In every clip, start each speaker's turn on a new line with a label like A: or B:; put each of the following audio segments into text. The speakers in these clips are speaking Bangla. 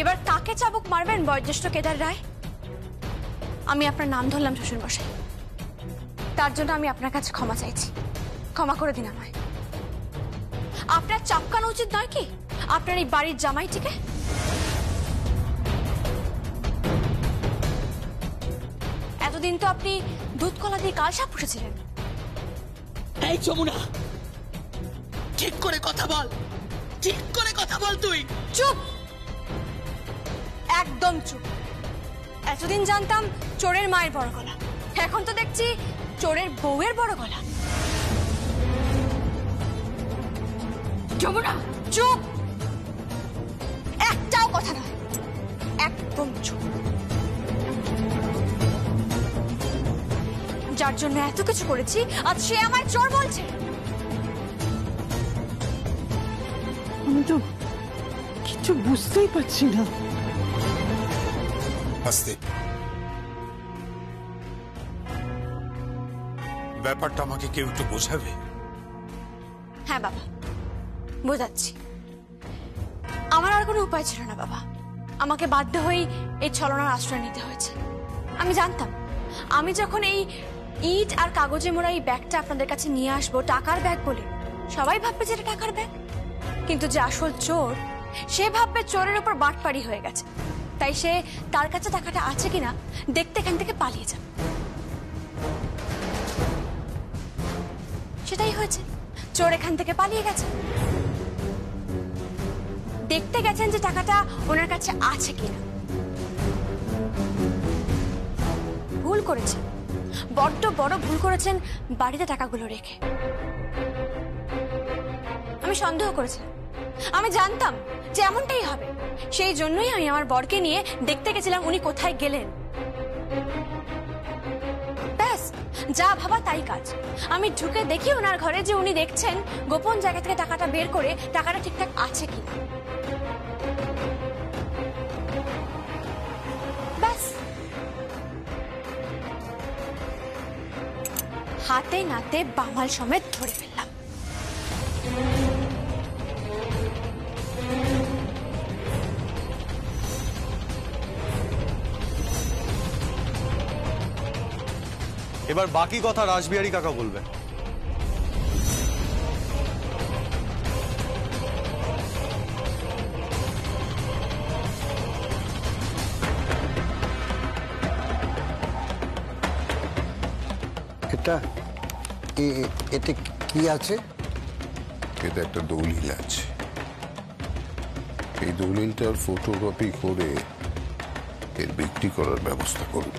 A: এবার কাকে চাবুক মারবেন বয়োজ্যেষ্ঠ কেদার রায়? আমি আপনার নাম ধরলাম শ্বশুর মশাই, তার জন্য আমি আপনার কাছে ক্ষমা চাইছি। ক্ষমা করে দিন আমায়। আপনার চাপকানো উচিত নয় কি আপনার এই বাড়ির জামাইটিকে? এতদিন তো আপনি দুধ কলা দিয়ে কালসা পুষেছিলেন।
B: এই যমুনা, ঠিক করে কথা বল, ঠিক করে কথা বল। তুই
A: চুপ, একদম চুপ। এতদিন জানতাম চোরের মায়ের বড় গলা, এখন তো দেখছি চোরের বউয়ের বড় গলা। যমুনা চুপ, একটাও কথা নয়, একদম চুপ। যার জন্য এত কিছু করেছি আজ সে আমায় চোর বলছে।
B: আমি তো কিছু বুঝতেই পারছি না।
C: আস্তে, ব্যাপারটা আমাকে কেউ একটু বোঝাবে?
A: হ্যাঁ বাবা, বোঝাচ্ছি। আমার আর কোনো উপায় ছিল না বাবা, আমাকে বাধ্য হয়ে এই ছলনার আশ্রয় নিতে হয়েছে। আমি জানতাম আমি যখন এই ইট আর কাগজে মোড়া এই ব্যাগটা আপনাদের কাছে নিয়ে আসবো টাকার ব্যাগ বলে, সবাই ভাববে যে এটা টাকার ব্যাগ, কিন্তু যে আসল চোর সে ভাববে চোরের উপর বাটপাড়ি হয়ে গেছে, তাই সে তার কাছে টাকাটা আছে কিনা দেখতে এখান থেকে পালিয়ে যাবে। সেটাই হয়েছে, চোর এখান থেকে পালিয়ে গেছে। দেখতে গেছেন যে টাকাটা ওনার কাছে আছে কিনা। ভুল করেছেন, বড্ড বড় ভুল করেছেন বাড়িতে টাকাগুলো রেখে। আমি সন্দেহ করেছিলাম, আমি জানতাম যে এমনটাই হবে, সেই জন্যই আমি আমার বরকে নিয়ে দেখতে গেছিলাম উনি কোথায় গেলেন। ব্যাস, যা ভাবা তাই কাজ। আমি ঢুকে দেখি ওনার ঘরে যে উনি দেখছেন গোপন জায়গা থেকে টাকাটা বের করে টাকাটা ঠিকঠাক আছে কিনা। ব্যাস, হাতে নাতে বামাল সমেত ধরে ফেললাম।
D: এবার বাকি কথা রাসবিহারী কাকা বলবেন।
E: এতে কি আছে?
C: এতে একটা দলিল আছে। এই দলিলটার ফটোকপি করে এর বিক্রি করার ব্যবস্থা করুন।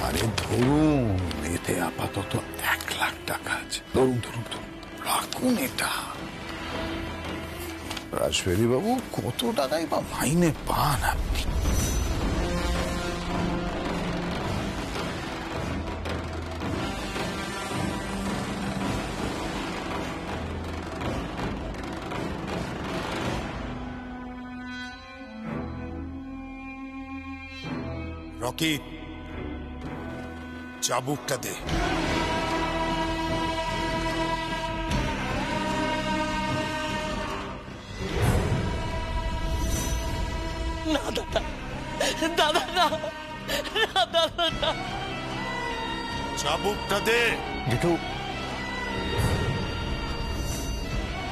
C: আরে ধরুন, এতে আপাতত 1 লাখ টাকা আছে। ধরুন ধরুন ধরুন, রাখুন এটা। রাসবিহারী বাবু, কত টাকাই বা মাইনে পান আপনি? রকি, চাবুকটা দে।
B: না দাদা, দাদা না, দাদা না।
C: চাবুকটা দে।
E: জেঠু,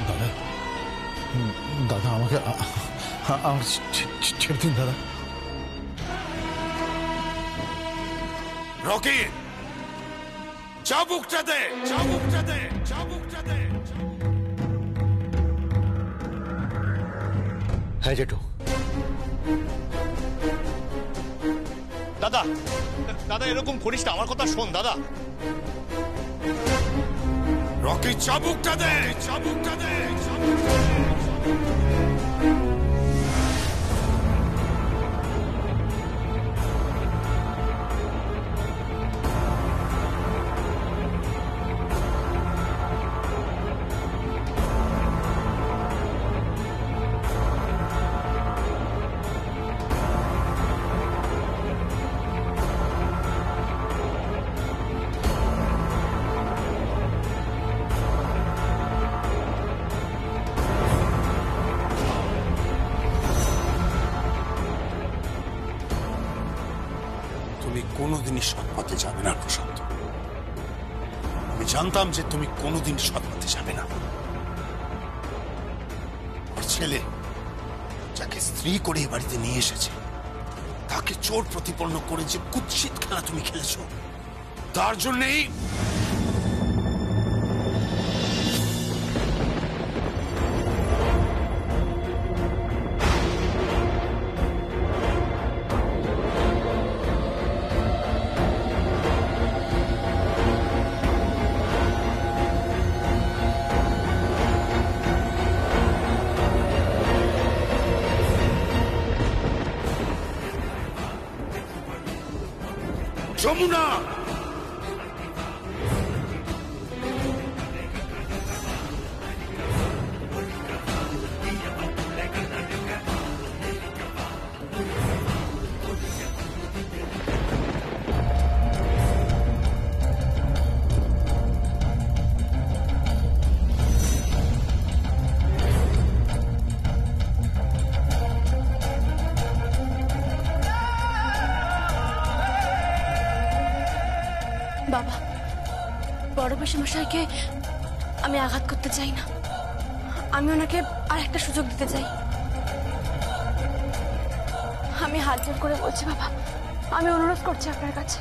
E: দাদা, দাদা আমাকে আমার ছেড়ে দিন দাদা।
C: রকি, চাবুকটা দে, চাবুকটা দে, চাবুকটা দে।
E: হ্যাঁ জেঠু।
D: দাদা, দাদা এরকম করিস না, আমার কথা শোন দাদা।
C: রকি, চাবুকটা দে, চাবুকটা দে, চাবুকটা দে। তুমি কোনোদিনই সৎ পথে যাবে না প্রশান্ত। আমি জানতাম যে তুমি কোনোদিন সৎ পথে যাবে না। ওর ছেলে যাকে স্ত্রী করে এই বাড়িতে নিয়ে এসেছে তাকে চোর প্রতিপন্ন করে যে কুৎসিত খেলা তুমি খেলেছো, তার জন্যই যমুনা।
A: বাবা, বড় মশাইকে আমি আঘাত করতে চাই না। আমি ওনাকে আর একটা সুযোগ দিতে চাই। আমি হাত জোর করে বলছি বাবা, আমি অনুরোধ করছি আপনার কাছে,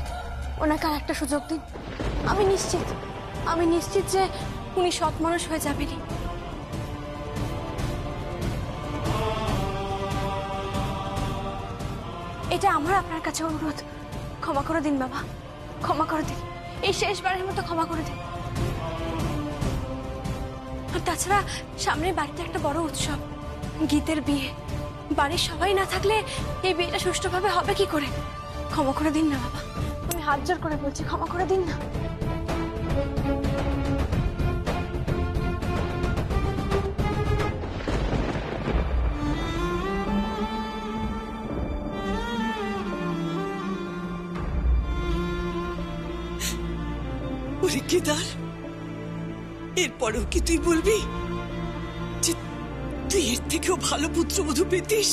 A: ওনাকে আর একটা সুযোগ দিন। আমি নিশ্চিত যে উনি সৎ মানুষ হয়ে যাবেনই। এটা আমার আপনার কাছে অনুরোধ। ক্ষমা করে দিন বাবা, ক্ষমা করে দিন, এই শেষবারের মতো ক্ষমা করে দিন। আর তাছাড়া সামনে বাড়িতে একটা বড় উৎসব, গীতের বিয়ে। বাড়ির সবাই না থাকলে এই বিয়েটা সুষ্ঠুভাবে হবে কি করে? ক্ষমা করে দিন না বাবা, আমি হাত জোর করে বলছি, ক্ষমা করে দিন না।
B: ওরে কেদার, এরপরেও কি তুই বলবি যে তুই এর থেকেও ভালো পুত্রবধূ পেতিস?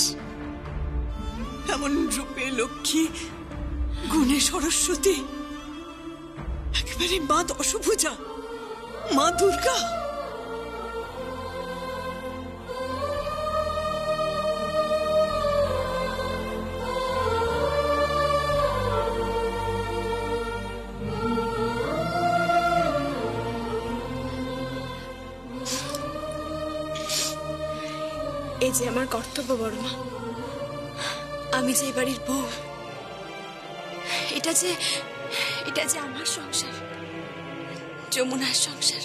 B: এমন রূপে লক্ষ্মী, গুণে সরস্বতী, একেবারে মা দশভুজা, মা দুর্গা।
A: এই যে আমার কর্তব্য বড় মা, আমি যে বাড়ির বউ, এটা যে আমার সংসার, যমুনার সংসার।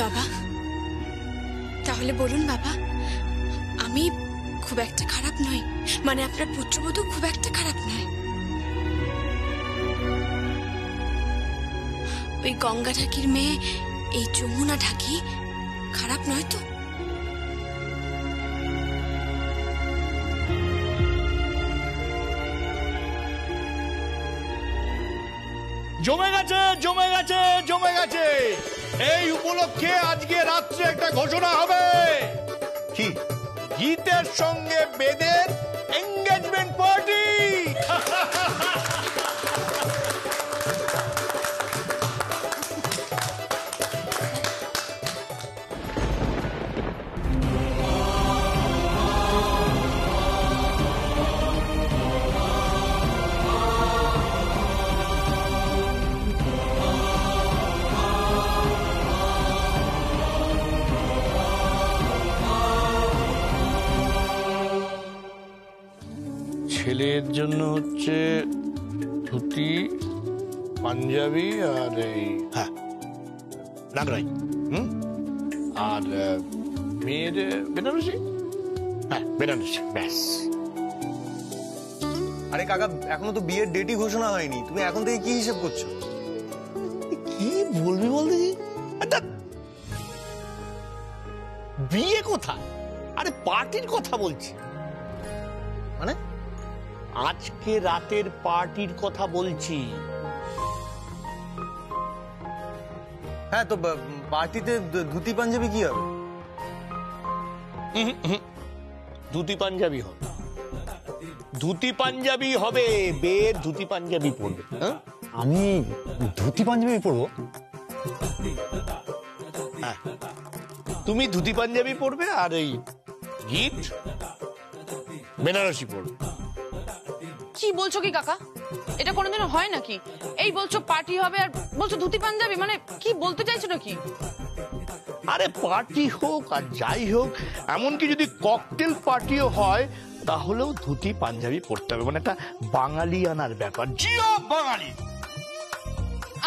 A: বাবা, তাহলে বলুন বাবা, আমি খুব একটা খারাপ নই, মানে আপনার পুত্রবধূ খুব একটা খারাপ নয়। ওই গঙ্গা ঢাকির মেয়ে এই যমুনা ঢাকি খারাপ নয় তো?
D: জমে গেছে জমে গেছে জমে গেছে। এই উপলক্ষে আজকে রাত্রে একটা ঘোষণা হবে।
C: কি?
D: গীতের সঙ্গে বেদের এঙ্গেজমেন্ট পার্টি। ছেলের জন্য হচ্ছে ধুতি, পাঞ্জাবি আর এই হ্যাঁ নাগরাই, আর মেয়ের বেনারসি, হ্যাঁ বেনারসি, ব্যাস।
F: আরে কাকা, এখনো তো বিয়ের ডেটই ঘোষণা হয়নি, তুমি এখন থেকে কি হিসেব করছো?
D: কি বলবি বলদি? বিয়ে কোথায়? আরে পার্টির কথা বলছি।
F: মানে
D: আজকে রাতের পার্টির কথা বলছি।
F: হ্যাঁ, তো পার্টিতে ধুতি পাঞ্জাবি কি হবে?
D: ধুতি পাঞ্জাবি হবে, ধুতি পাঞ্জাবি হবে, বের ধুতি পাঞ্জাবি পরবে। হ্যাঁ,
E: আমি ধুতি পাঞ্জাবি পরবো?
D: হ্যাঁ, তুমি ধুতি পাঞ্জাবি পরবে আর এই গীত বেনারসি পরবে।
G: কি বলছো কি কাকা? এটা কোনোদিনও হয় নাকি? এই বলছো পার্টি হবে আর বলছো ধুতি পাঞ্জাবি, মানে কি বলতে চাইছো নাকি?
D: আরে পার্টি হোক আর যাই হোক, এমনকি যদি ককটেল পার্টিও হয় তাহলেও ধুতি পাঞ্জাবি পরতে হবে, মানে একটা বাঙালিয়ানার ব্যাপার। জিও বাঙালি।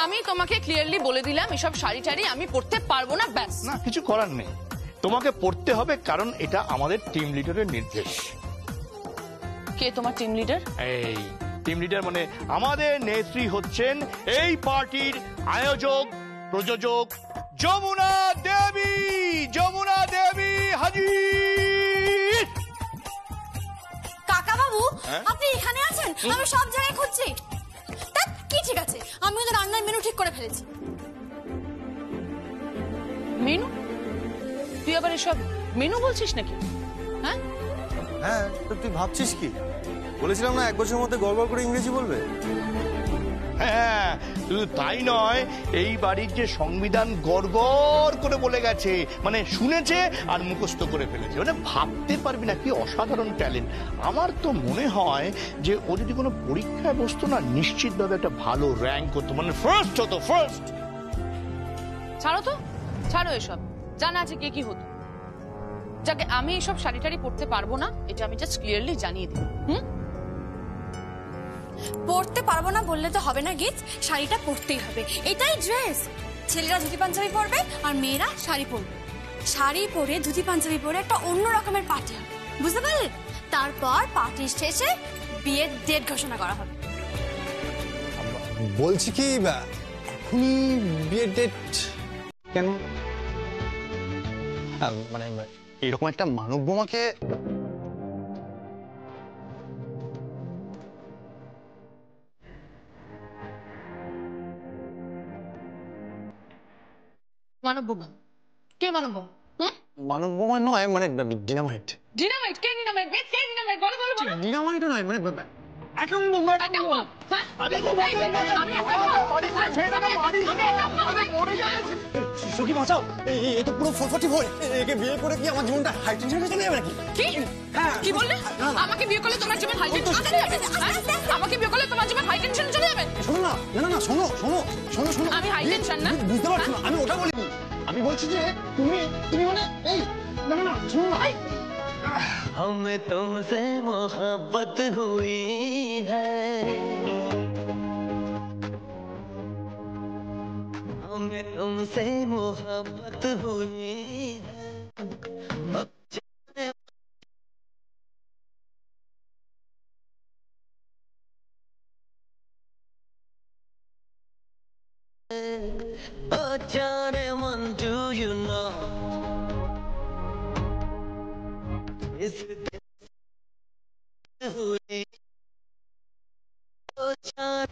G: আমি তোমাকে ক্লিয়ারলি বলে দিলাম এসব শাড়ি টাড়ি আমি পরতে পারবো না, ব্যাস।
D: না, কিছু করার নেই, তোমাকে পড়তে হবে, কারণ এটা আমাদের টিম লিডারের নির্দেশ।
G: কে তোমার টিম লিডার?
D: এই টিম লিডার মানে আমাদের নেত্রী হচ্ছেন এই পার্টির আয়োজক প্রযোজক যমুনা দেবী। যমুনা দেবী হাজির।
A: কাকা বাবু, আপনি এখানে আছেন? আমি সব জায়গায় খুঁজছি। কি ঠিক আছে, আমি তো রান্নার মেনু ঠিক করে ফেলেছি।
G: মেনু? তুই আবার এসব মেনু বলছিস নাকি? হ্যাঁ
F: হ্যাঁ, তো তুই ভাবছিস কি? বলেছিলাম না 1 বছরের মধ্যে গড়গড় করে ইংরেজি বলবে।
D: হ্যাঁ, শুধু তাই নয়, এই বাড়ির যে সংবিধান গড়গড় করে বলে গেছে, মানে শুনেছে আর মুখস্থ করে ফেলেছে, মানে ভাবতে পারবি না কি অসাধারণ ট্যালেন্ট। আমার তো মনে হয় যে ও যদি কোনো পরীক্ষায় বসতো না, নিশ্চিতভাবে একটা ভালো র্যাঙ্ক করতো, মানে ফার্স্ট হতো, ফার্স্ট।
G: ছাড়ো তো, ছাড়ো এসব, জানা আছে কে কি হতো। যাকে আমি এসব শাড়ি টাড়ি পরতে পারবো না, এটা আমি জাস্ট ক্লিয়ারলি জানিয়ে দিই।
A: পড়তে পারবো না বললে তো হবে না গীত, শাড়িটা পরতেই হবে, এটাই ড্রেস। ছেলেরা ধুতি পাঞ্জাবি পরবে আর মেয়েরা শাড়ি পরবে। শাড়ি পরে ধুতি পাঞ্জাবি পরে একটা অন্য রকমের পার্টি হবে, বুঝতে পারলে? তারপর পার্টির শেষে বিয়ের ডেট ঘোষণা করা হবে।
E: বলছি কি, এখনই বিয়ের ডেট কেন? মানে এরকম একটা মানব বোমাকে
G: মানব বোমা? কে মানব বোমা?
E: মানব বোমা নয়, মানে ডিনামাইট।
G: ডিনামাইট? কে ডিনামাইট? কে ডিনামাইট? বলো বলো বলো।
E: ডিনামাইট নয়, মানে
G: অ্যাটম বোমা। অ্যাটম বোমা?
E: সুখী বাঁচাও, এটা পুরো 444। একে বিয়ে করে কি আমার জীবনটা হাই টেনশনে চলে যাবে নাকি?
G: কি? কি বললে? আমাকে বিয়ে করলে তোমার জীবন হাই টেনশনে চলে যাবে? আমাকে বিয়ে করলে তোমার জীবন হাই টেনশনে চলে যাবে?
E: শোনো না, না না, শোনো শোনো শোনো শোনো,
G: আমি হাই টেনশন না?
E: বুঝতে পারছো না, আমি ওটা বলিনি। আমি বলছি যে তুমি মানে এই না না, শোনো না।
B: हमें तुमसे मोहब्बत हुई है, हमें तुमसे मोहब्बत हुई है। Oh, Johnny, one, do you know? Is it हुई? Oh, Johnny.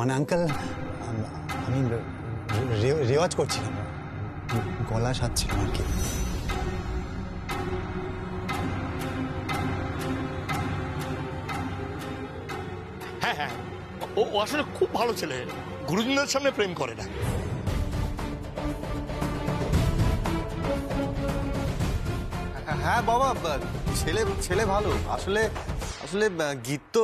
E: মানে আঙ্কেল, আমি রেওয়াজ করছিলাম, গলা সাজছিলাম আর কি।
D: হ্যাঁ হ্যাঁ, ও আসলে খুব ভালো ছেলে, গুরুজনদের সামনে প্রেম করে না।
F: হ্যাঁ বাবা, ছেলে ছেলে ভালো। আসলে আসলে গীত তো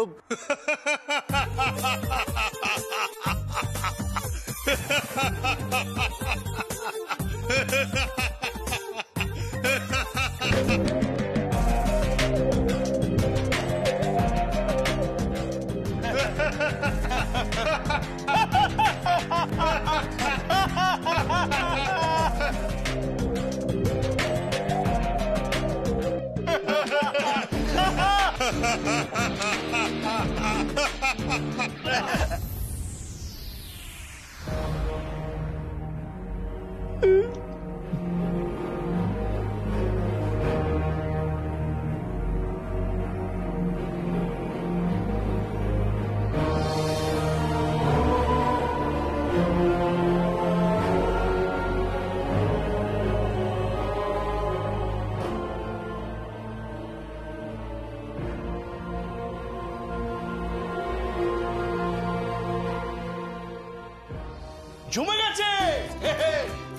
D: জমে গেছে,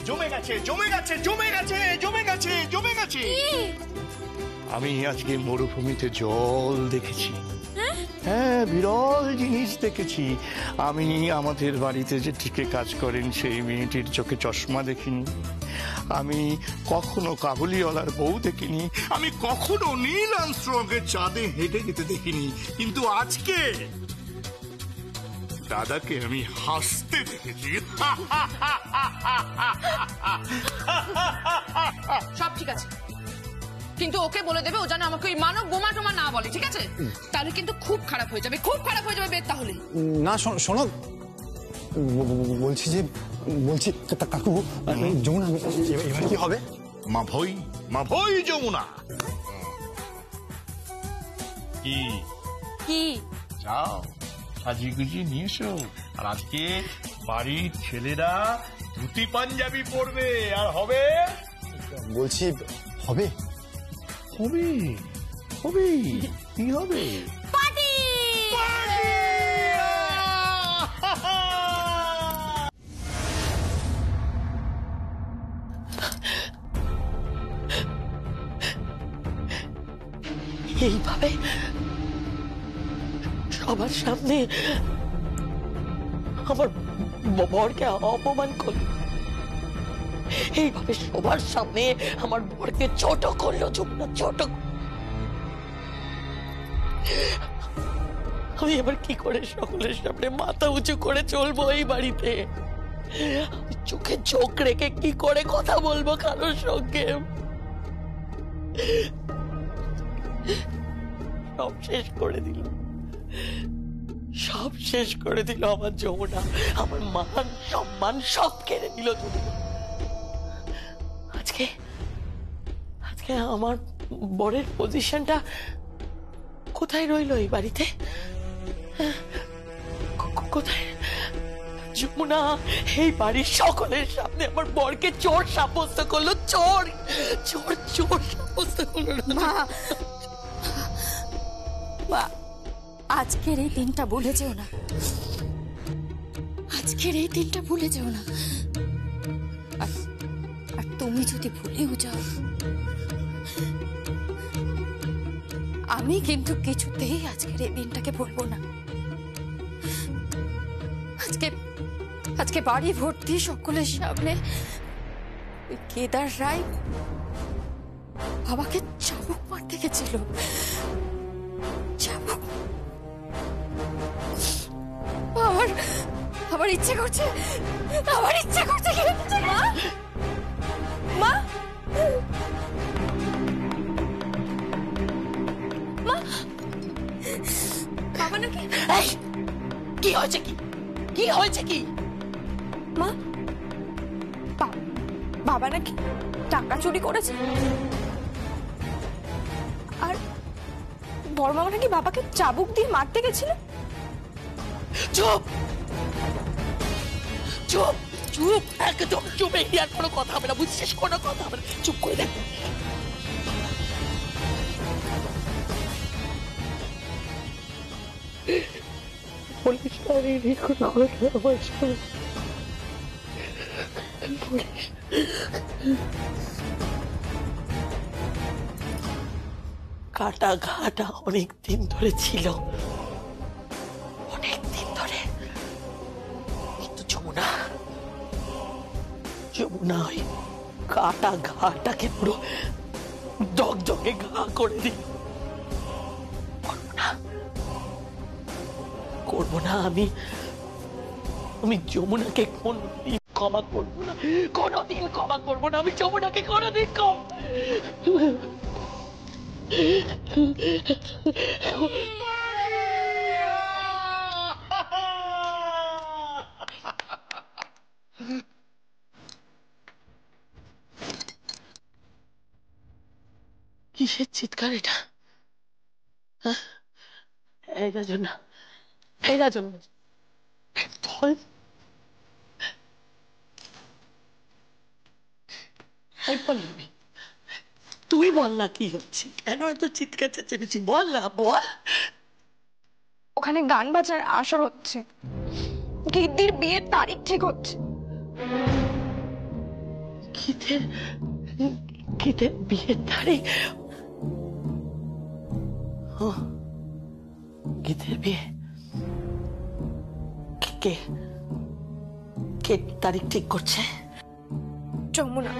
D: জমে গেছে, জমে গেছে, জমে গেছে, জমে গেছে, জমে গেছে। আমি আজকে মরুভূমিতে জল দেখেছি। হ্যাঁ, বিরল জিনিস দেখেছি। আমি আমাদের বাড়িতে যে টিকে কাজ করেন সেই মেয়েটির চোখে চশমা দেখিনি, আমি কখনো কাবুলিওয়ালার বউ দেখিনি, আমি কখনো নীল আর্মস্ট্রংয়ের চাঁদে হেঁটে যেতে দেখিনি, কিন্তু আজকে দাদাকে আমি হাসতে দেখেছি।
G: সব ঠিক আছে, কিন্তু ওকে বলে দেবে ও যেন আমাকে ওই মানব বোমা টোমা না বলে, ঠিক আছে? তাহলে কিন্তু খুব খারাপ হয়ে যাবে, খুব খারাপ হয়ে যাবে বেদ। তাহলে
E: না শোনো, বলছি কাকু, যমুনা এবার কি হবে?
D: মা ভই যমুনা। কি
A: কি
D: যাও সাজিয়ে গুজিয়ে নিয়ে এসো, আর আজকে বাড়ির ছেলেরা ধুতি পাঞ্জাবি পরবে, আর হবে
E: বলছি হবে
D: হবে হবে কি হবে?
A: পার্টি।
B: এইভাবে সবার সামনে আমার বরকে অপমান করলো, এইভাবে সবার সামনে আমার বরকে ছোট করলো যমুনা, ছোট। আমি এবার কি করে সকলের সামনে মাথা উঁচু করে চলবো এই বাড়িতে? আমি চোখে চোখ রেখে কি করে কথা বলবো কারোর সঙ্গে? সব শেষ করে দিল, সব শেষ করে দিল আমার যমুনা, আমার মান সম্মান সব কেড়ে দিল তুমি। আজকে আমার বরের পজিশনটা কোথায় রইলো এই বাড়িতে? কোথায়? যমুনা এই বাড়ির সকলের সামনে আমার বরকে চোর সাব্যস্ত করলো, চোর চোর চোর সাব্যস্ত করলো।
A: মা, আজকের এই দিনটা ভুলে যেও না, আজকের এই দিনটা ভুলে যেও না। আর তুমি যদি ভুলেও যাও, আমি কিন্তু কিছুতেই আজকের এই দিনটাকে ভুলবো না। আজকে বাড়ি ভর্তি সকলের সামনে ওই কেদার রায় বাবাকে চাবুক মারতে গেছিল, চাবুক। আমার ইচ্ছে করছে, আমার ইচ্ছে করছে। মা, মা, মা, বাবা নাকি?
B: কি হয়েছে? কি হয়েছে? কি
A: মা, বাবা নাকি টাকা চুরি করেছে, আর বড় মামা নাকি বাবাকে চাবুক দিয়ে মারতে গেছিল।
B: চুপ চুপ চুপ, একদম চুপ, এই আর কোনো কথা হবে না, বুঝছিস? কোনো কথা হবে না, চুপ করে দেখ। বলিস না রে কোনো কথা আমার সাথে, বলিস। কাটা ঘাটা অনেকদিন ধরে ছিল, অনেকদিন ধরে, কিন্তু যমুনা ওই কাটা ঘাটাকে পুরো দগদগে ঘা করে দিল। করবো না আমি যমুনাকে কোনদিন ক্ষমা করবো না, কোনদিন ক্ষমা করবো না আমি যমুনাকে, কোনদিন কিসের চিৎকার এটা? হ্যাঁ? এই রাজন না, এই রাজন বল, এই পল্লবী, তুই বল না কি হচ্ছে, কেন এত চিৎকার চেঁচামেচি, বল না বল।
A: ওখানে গান বাজার আসর হচ্ছে, গিদ্দির বিয়ের তারিখ ঠিক হচ্ছে।
B: গীতের বিয়ের তারিখ? ও, গীতের বিয়ে? কে কে তারিখ ঠিক করছে?
A: যমুনা।